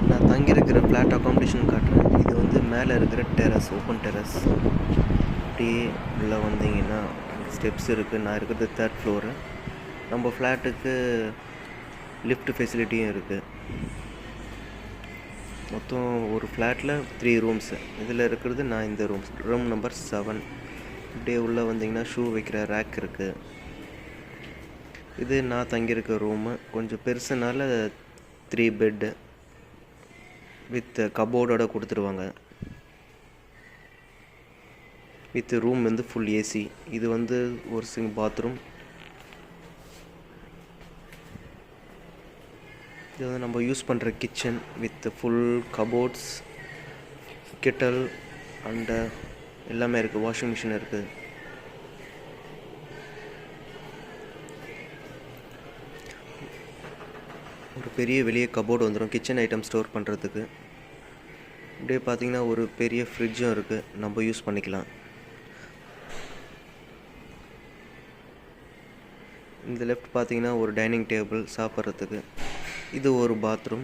நான் தங்கியிருக்கிற flat accommodation காட்டுறேன். இது வந்து மேலே இருக்கிற டெரஸ், ஓப்பன் டெரஸ். அப்படியே உள்ளே வந்தீங்கன்னா ஸ்டெப்ஸ் இருக்குது. நான் இருக்கிறது 3rd ஃப்ளோரு. நம்ம ஃப்ளாட்டுக்கு லிஃப்ட் ஃபெசிலிட்டியும் இருக்குது. மொத்தம் ஒரு ஃப்ளாட்டில் 3 ரூம்ஸு. இதில் இருக்கிறது நான் இந்த ரூம் நம்பர் 7. அப்படியே உள்ளே வந்தீங்கன்னா ஷூ வைக்கிற ரேக் இருக்குது. இது நான் தங்கியிருக்க ரூமு. கொஞ்சம் பெருசுனால 3 பெட்டு வித் கபோர்டோட கொடுத்துருவாங்க. வித் ரூம் வந்து ஃபுல் ஏசி. இது வந்து ஒரு பாத்ரூம். இது வந்து நம்ம யூஸ் பண்ணுற kitchen with full cupboards, kettle and எல்லாமே இருக்குது. வாஷிங் மிஷின் இருக்குது. ஒரு பெரிய வெளியே கபோர்டு வந்துடும் கிச்சன் ஐட்டம் ஸ்டோர் பண்ணுறதுக்கு. அப்படியே பார்த்தீங்கன்னா ஒரு பெரிய ஃப்ரிட்ஜும் இருக்குது, நம்ம யூஸ் பண்ணிக்கலாம். இந்த லெஃப்ட் பார்த்தீங்கன்னா ஒரு டைனிங் டேபிள் சாப்பிட்றதுக்கு. இது ஒரு பாத்ரூம்.